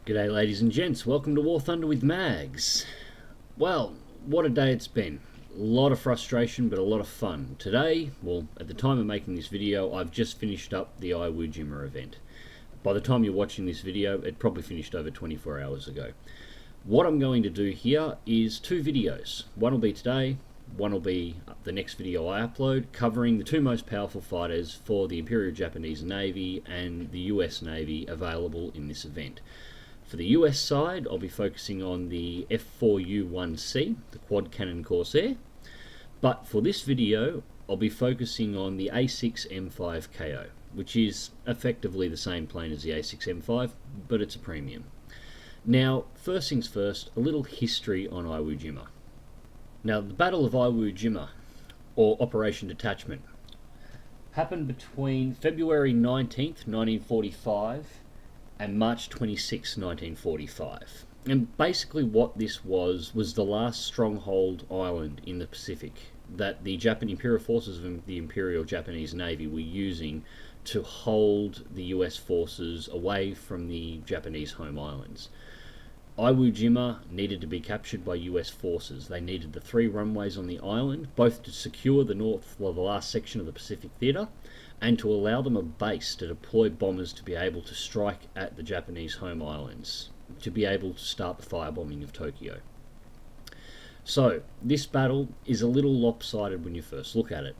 G'day ladies and gents, welcome to War Thunder with Mags. Well, what a day it's been. A lot of frustration but a lot of fun. Today, well, at the time of making this video, I've just finished up the Iwo Jima event. By the time you're watching this video, it probably finished over 24 hours ago. What I'm going to do here is two videos. One will be today, one will be the next video I upload, covering the two most powerful fighters for the Imperial Japanese Navy and the US Navy available in this event. For the US side, I'll be focusing on the F4U-1C, the Quad Cannon Corsair. But for this video, I'll be focusing on the A6M5 KO, which is effectively the same plane as the A6M5, but it's a premium. Now, first things first, a little history on Iwo Jima. Now, the Battle of Iwo Jima, or Operation Detachment, happened between February 19th, 1945, and March 26, 1945. And basically what this was the last stronghold island in the Pacific that the Imperial forces of the Imperial Japanese Navy were using to hold the US forces away from the Japanese home islands. Iwo Jima needed to be captured by US forces. They needed the 3 runways on the island, both to secure the last section of the Pacific Theatre, and to allow them a base to deploy bombers to be able to strike at the Japanese home islands, to be able to start the firebombing of Tokyo. So, this battle is a little lopsided when you first look at it.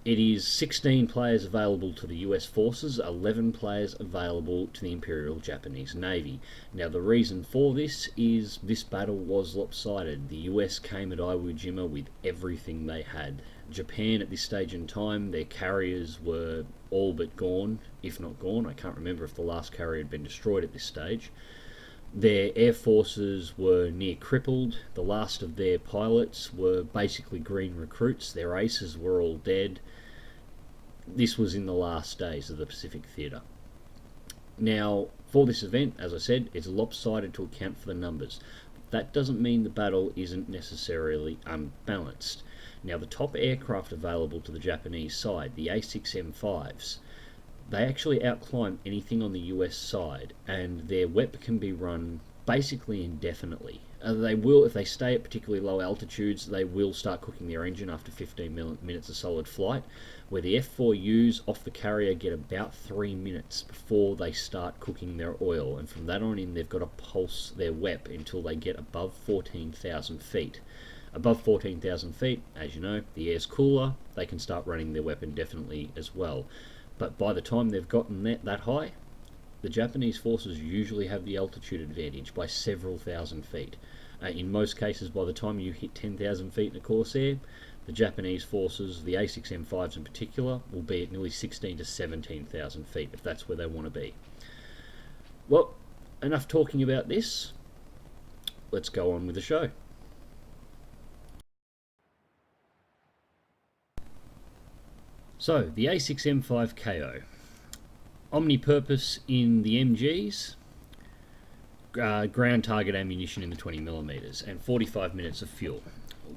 It is 16 players available to the US forces, 11 players available to the Imperial Japanese Navy. Now the reason for this is this battle was lopsided. The US came at Iwo Jima with everything they had. Japan at this stage in time, their carriers were all but gone, if not gone. I can't remember if the last carrier had been destroyed at this stage. Their air forces were near crippled. The last of their pilots were basically green recruits. Their aces were all dead. This was in the last days of the Pacific Theatre. Now, for this event, as I said, it's lopsided to account for the numbers. That doesn't mean the battle isn't necessarily unbalanced. Now, the top aircraft available to the Japanese side, the A6M5s, they actually outclimb anything on the US side, and their WEP can be run basically indefinitely. They will, if they stay at particularly low altitudes, they will start cooking their engine after 15 minutes of solid flight, where the F4Us off the carrier get about 3 minutes before they start cooking their oil, and from that on in they've got to pulse their WEP until they get above 14,000 feet. Above 14,000 feet, as you know, the air's cooler, they can start running their WEP indefinitely as well. But by the time they've gotten that high, the Japanese forces usually have the altitude advantage by several thousand feet. In most cases, by the time you hit 10,000 feet in a Corsair, the Japanese forces, the A6M5s in particular, will be at nearly 16 to 17,000 feet, if that's where they want to be. Well, enough talking about this. Let's go on with the show. So, the A6M5 KO. Omnipurpose in the MGs, ground target ammunition in the 20mm, and 45 minutes of fuel.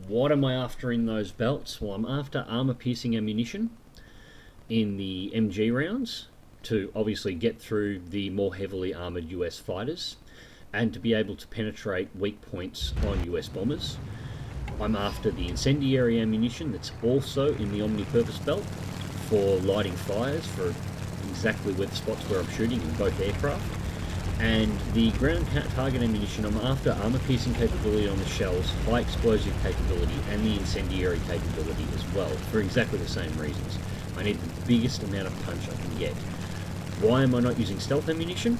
What am I after in those belts? Well, I'm after armor-piercing ammunition in the MG rounds to obviously get through the more heavily armoured US fighters and to be able to penetrate weak points on US bombers. I'm after the incendiary ammunition that's also in the omnipurpose belt for lighting fires for exactly where the spots where I'm shooting in both aircraft. And the ground target ammunition, I'm after armor-piercing capability on the shells, high explosive capability, and the incendiary capability as well, for exactly the same reasons. I need the biggest amount of punch I can get. Why am I not using stealth ammunition?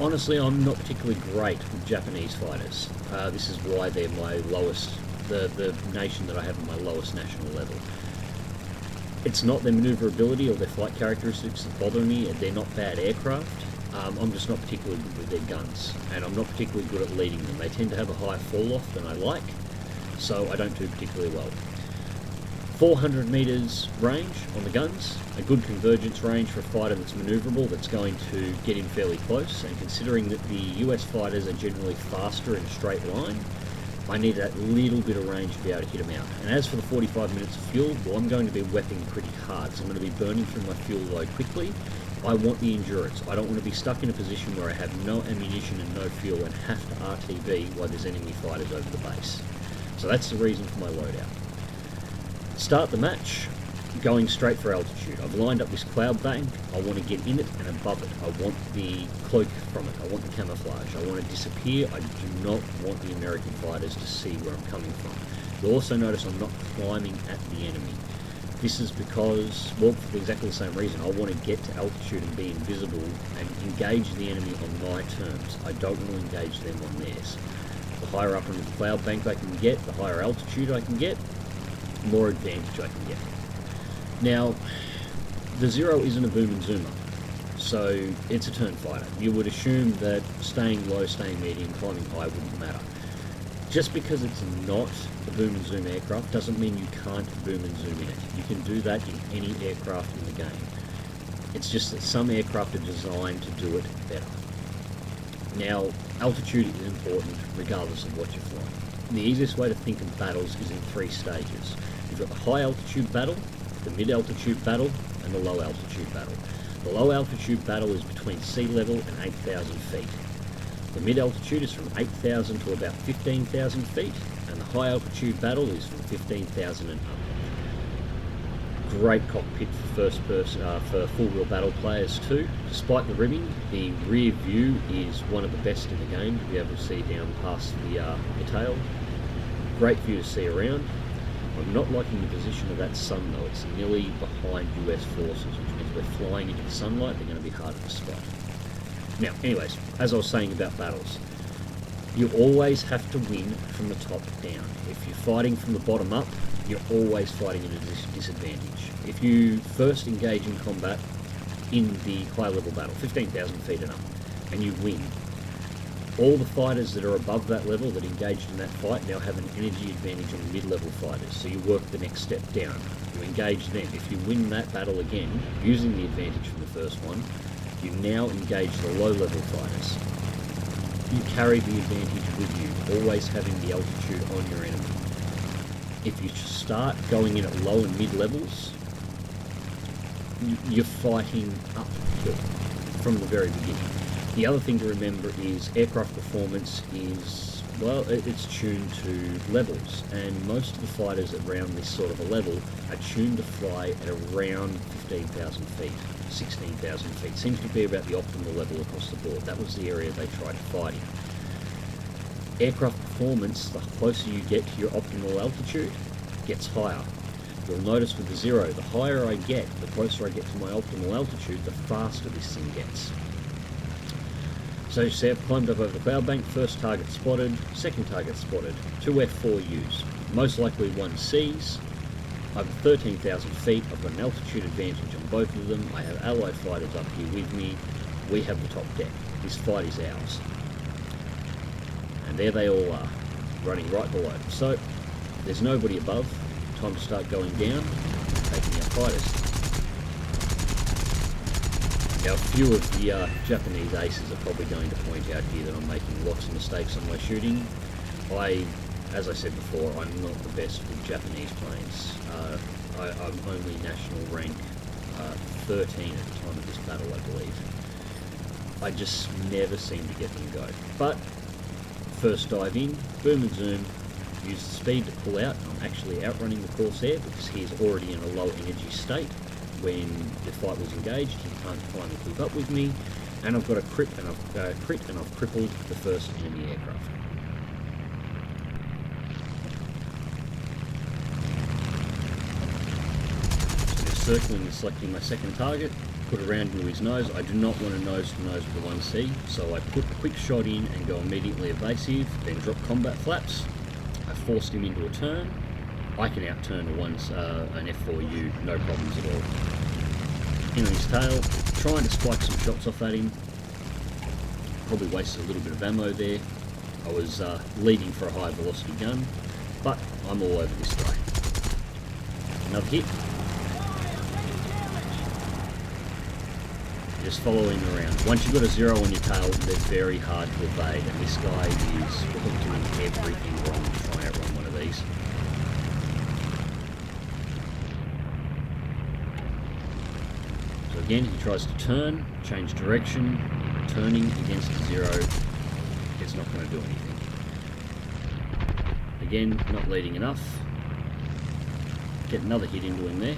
Honestly, I'm not particularly great with Japanese fighters. This is why they're my lowest, the nation that I have at my lowest national level. It's not their maneuverability or their flight characteristics that bother me. They're not bad aircraft. I'm just not particularly good with their guns, and I'm not particularly good at leading them. They tend to have a higher fall-off than I like, so I don't do particularly well. 400 metres range on the guns, a good convergence range for a fighter that's manoeuvrable, that's going to get in fairly close, and considering that the US fighters are generally faster in a straight line, I need that little bit of range to be able to hit them out. And as for the 45 minutes of fuel, well, I'm going to be wepping pretty hard, so I'm going to be burning through my fuel load quickly, I want the endurance. I don't want to be stuck in a position where I have no ammunition and no fuel and have to RTB while there's enemy fighters over the base. So that's the reason for my loadout. Start the match going straight for altitude. I've lined up this cloud bank. I want to get in it and above it. I want the cloak from it. I want the camouflage. I want to disappear. I do not want the American fighters to see where I'm coming from. You'll also notice I'm not climbing at the enemy. This is because, well, for exactly the same reason. I want to get to altitude and be invisible and engage the enemy on my terms. I don't want to engage them on theirs. The higher up on the cloud bank I can get, the higher altitude I can get, the more advantage I can get. Now, the Zero isn't a boom and zoomer, so it's a turn fighter. You would assume that staying low, staying medium, climbing high wouldn't matter. Just because it's not a boom and zoom aircraft doesn't mean you can't boom and zoom in it. You can do that in any aircraft in the game. It's just that some aircraft are designed to do it better. Now, altitude is important regardless of what you're flying. The easiest way to think of battles is in 3 stages. You've got the high altitude battle, the mid altitude battle, and the low altitude battle. The low altitude battle is between sea level and 8,000 feet. The mid altitude is from 8,000 to about 15,000 feet, and the high altitude battle is from 15,000 and up. Great cockpit for for full wheel battle players too. Despite the ribbing, the rear view is one of the best in the game to be able to see down past the tail. Great view to see around. I'm not liking the position of that sun though. It's nearly behind US forces, which means we're flying into the sunlight. They're going to be harder to spot. Now, anyways, as I was saying about battles, you always have to win from the top down. If you're fighting from the bottom up, you're always fighting at a disadvantage. If you first engage in combat in the high level battle, 15,000 feet and up, and you win, all the fighters that are above that level that engaged in that fight now have an energy advantage on the mid-level fighters, so you work the next step down. You engage them. If you win that battle again, using the advantage from the first one, you now engage the low-level fighters. You carry the advantage with you, always having the altitude on your enemy. If you start going in at low and mid-levels, you're fighting uphill from the very beginning. The other thing to remember is aircraft performance is, well, it's tuned to levels, and most of the fighters around this sort of a level are tuned to fly at around 15,000 feet, 16,000 feet. Seems to be about the optimal level across the board. That was the area they tried to fight in. Aircraft performance, the closer you get to your optimal altitude, gets higher. You'll notice with the Zero, the higher I get, the closer I get to my optimal altitude, the faster this thing gets. So you see, I've climbed up over the cloud bank, first target spotted, second target spotted, 2 F4Us, most likely 1 Cs. I've 13,000 feet, I've got an altitude advantage on both of them, I have allied fighters up here with me, we have the top deck, this fight is ours. And there they all are, running right below. So, there's nobody above, time to start going down, taking out fighters. Now, a few of the Japanese aces are probably going to point out here that I'm making lots of mistakes on my shooting. As I said before, I'm not the best with Japanese planes. I'm only national rank 13 at the time of this battle, I believe. I just never seem to get them go. But, first dive in, boom and zoom, use the speed to pull out. I'm actually outrunning the Corsair because he is already in a low energy state. When the fight was engaged, he can't finally keep up with me, and I've got a crit and I've crippled the first enemy aircraft. So just circling and selecting my second target, put a round into his nose. I do not want a nose to nose with the 1C, so I put a quick shot in and go immediately evasive, then drop combat flaps. I forced him into a turn. I can outturn an F4U, no problems at all. In on his tail, trying to spike some shots off at him. Probably wasted a little bit of ammo there. I was leading for a high velocity gun, but I'm all over this guy. Another hit. Just follow him around. Once you've got a Zero on your tail, they're very hard to evade, and this guy is doing everything wrong to try and outrun one of these. Again, he tries to turn, change direction, turning against zero. It's not going to do anything. Again, not leading enough. Get another hit into him there.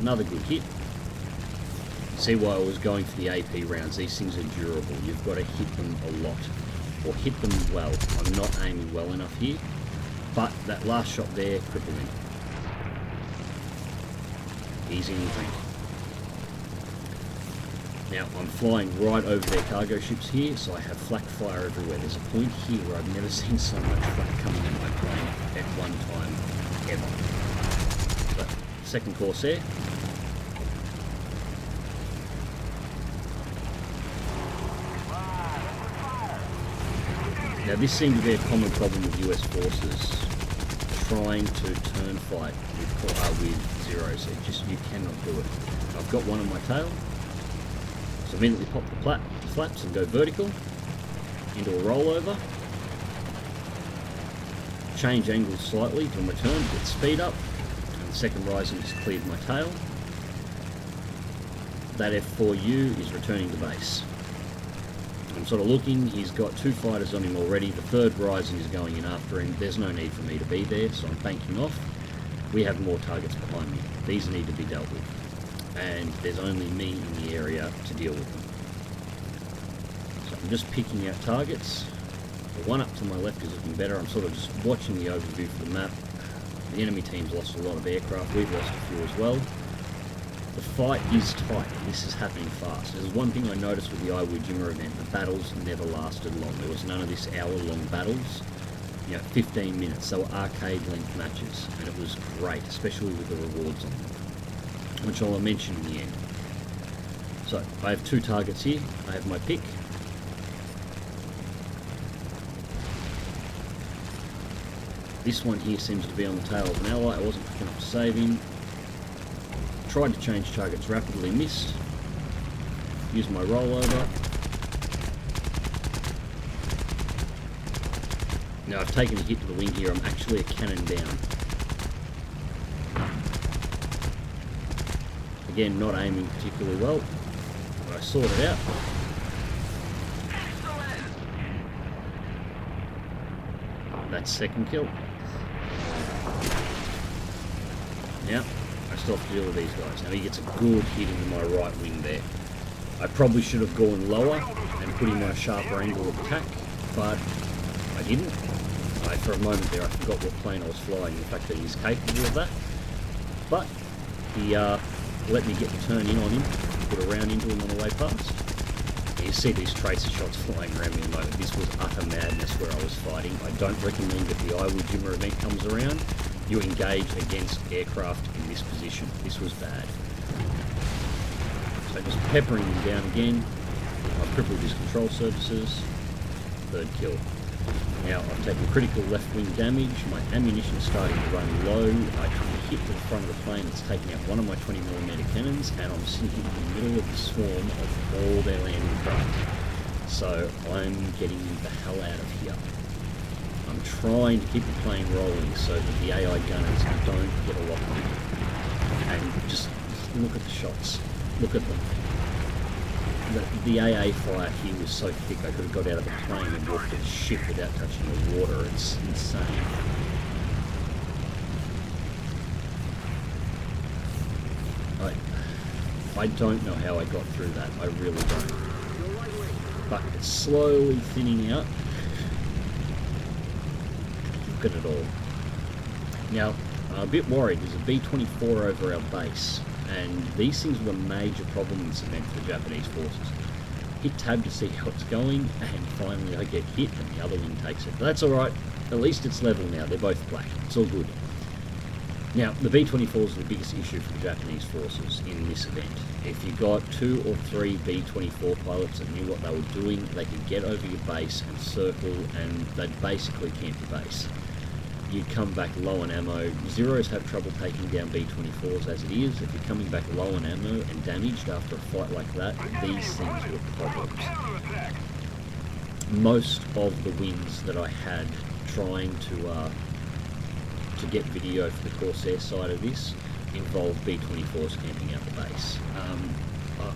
Another good hit. See why I was going for the AP rounds. These things are durable. You've got to hit them a lot. Or hit them well. I'm not aiming well enough here. But that last shot there crippled him. He's in the tank. Now I'm flying right over their cargo ships here, so I have flak fire everywhere. There's a point here where I've never seen so much flak coming in my plane at one time, ever. So, second Corsair. Now this seems to be a common problem with US forces, trying to turn fight with zeros. You cannot do it. I've got one on my tail, so immediately pop the flaps and go vertical into a rollover. Change angles slightly to my turn, get speed up, and the second rising has cleared my tail. That F4U is returning to base. I'm sort of looking, he's got 2 fighters on him already, the third rising is going in after him. There's no need for me to be there, so I'm banking off. We have more targets behind me. These need to be dealt with. And there's only me in the area to deal with them. So I'm just picking out targets. The one up to my left is looking better. I'm sort of just watching the overview for the map. The enemy team's lost a lot of aircraft, we've lost a few as well. The fight is tight. This is happening fast. There's one thing I noticed with the Iwo Jima event. The battles never lasted long. There was none of this hour-long battles. 15 minutes. They were arcade-length matches, and it was great, especially with the rewards on them, which I'll mention in the end. So, I have 2 targets here. I have my pick. This one here seems to be on the tail of an ally. I wasn't quick enough to save him. Tried to change targets rapidly, missed. Use my rollover. Now I've taken a hit to the wing here. I'm actually a cannon down. Again, not aiming particularly well, but I sorted it out. That's second kill. Now, I still have to deal with these guys. Now he gets a good hit into my right wing there. I probably should have gone lower and put him on a sharper angle of attack, but I didn't. For a moment there I forgot what plane I was flying, the fact that he's capable of that. But he let me get the turn in on him, put a round into him on the way past. You see these tracer shots flying around me at the moment. This was utter madness where I was fighting. I don't recommend if the Iwo Jima event comes around, you engage against aircraft in this position. This was bad. So just peppering him down again. I've crippled his control surfaces. Third kill. Now I've taken critical left wing damage. My ammunition's starting to run low. I took a hit to the front of the plane. It's taking out one of my 20mm cannons, and I'm sitting in the middle of the swarm of all their landing craft. So I'm getting the hell out of here. I'm trying to keep the plane rolling so that the AI gunners don't get a lock on it. And just look at the shots. Look at them. The AA fire here was so thick I could have got out of the plane and walked to the ship without touching the water. It's insane. I don't know how I got through that. I really don't. But it's slowly thinning out. Look at it all. Now, I'm a bit worried. There's a B-24 over our base. And these things were a major problem in this event for the Japanese forces. Hit tab to see how it's going, and finally I get hit and the other wing takes it. But that's alright, at least it's level now, they're both black, it's all good. Now, the B-24s are the biggest issue for the Japanese forces in this event. If you got 2 or 3 B-24 pilots that knew what they were doing, they could get over your base and circle, and they'd basically camp your base. You'd come back low on ammo. Zeros have trouble taking down B-24s as it is. If you're coming back low on ammo and damaged after a fight like that, these things were problems. Most of the wins that I had trying to get video for the Corsair side of this involved B-24s camping out the base.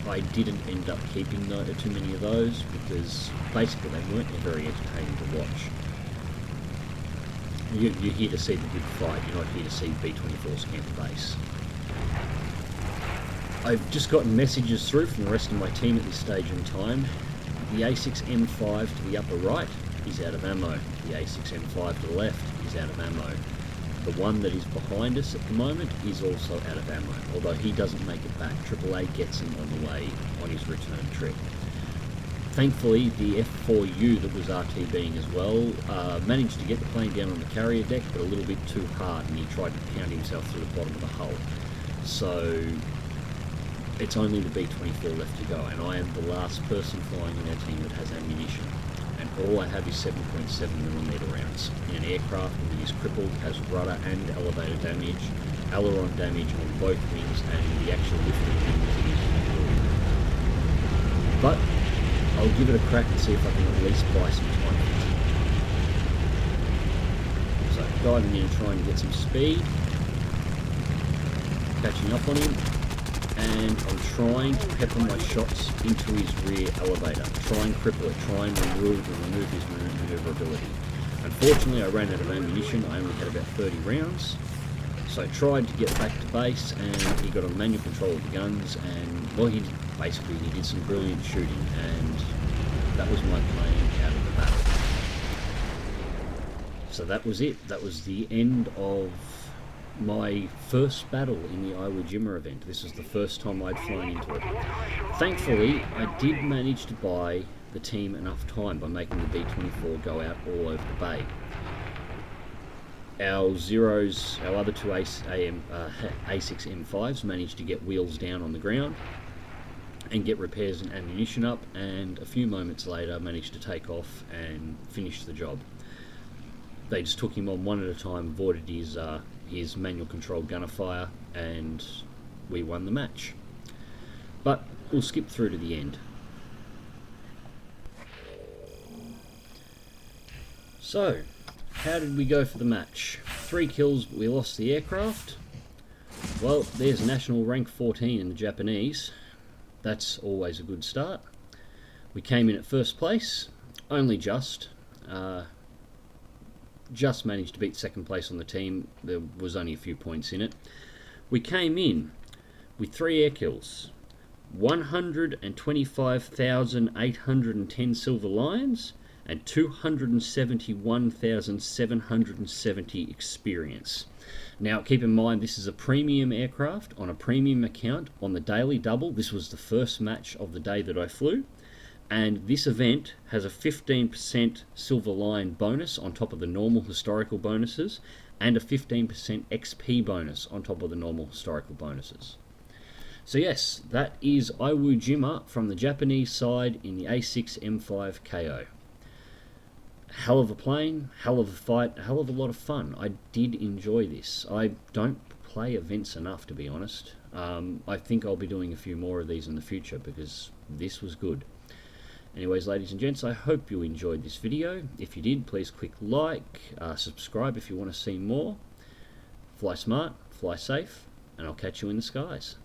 I didn't end up keeping too many of those because basically they weren't very entertaining to watch. You're here to see the good fight, you're not here to see B-24s camp the base. I've just gotten messages through from the rest of my team at this stage in time. The A6M5 to the upper right is out of ammo. The A6M5 to the left is out of ammo. The one that is behind us at the moment is also out of ammo, although he doesn't make it back. AAA gets him on the way on his return trip. Thankfully, the F4U that was RTBing as well managed to get the plane down on the carrier deck, but a little bit too hard, and he tried to pound himself through the bottom of the hull. So it's only the B-24 left to go, and I am the last person flying in our team that has ammunition. And all I have is 7.7mm rounds in an aircraft that is crippled, has rudder and elevator damage, aileron damage on both wings, and the actual lifting wings is ruined. But I'll give it a crack and see if I can at least buy some time. So diving in and trying to get some speed, catching up on him, and I'm trying to pepper my shots into his rear elevator. Try and cripple it, try and remove his maneuverability. Unfortunately, I ran out of ammunition. I only had about 30 rounds. So I tried to get back to base, and he got on manual control of the guns, and well, he did some brilliant shooting, and that was my plane out of the battle. So that was it. That was the end of my first battle in the Iwo Jima event. This was the first time I'd flown into it. Thankfully, I did manage to buy the team enough time by making the B-24 go out all over the bay. Our Zeros, our other two A6M5s managed to get wheels down on the ground and get repairs and ammunition up, and a few moments later managed to take off and finish the job. They just took him on one at a time, avoided his manual control gunner fire, and we won the match. But we'll skip through to the end. So, how did we go for the match? 3 kills, but we lost the aircraft. Well, there's national rank 14 in the Japanese. That's always a good start. We came in at first place, only just managed to beat second place on the team. There was only a few points in it. We came in with 3 air kills, 125,810 Silver Lions, and 271,770 experience. Now keep in mind, this is a premium aircraft on a premium account on the daily double. This was the first match of the day that I flew, and this event has a 15% Silver Lion bonus on top of the normal historical bonuses, and a 15% XP bonus on top of the normal historical bonuses. So yes, that is Iwo Jima from the Japanese side in the A6M5 KO. Hell of a plane, hell of a fight, a hell of a lot of fun. I did enjoy this. I don't play events enough, to be honest. I think I'll be doing a few more of these in the future because this was good. Anyways, ladies and gents, I hope you enjoyed this video. If you did, please click like, subscribe if you want to see more. Fly smart, fly safe, and I'll catch you in the skies.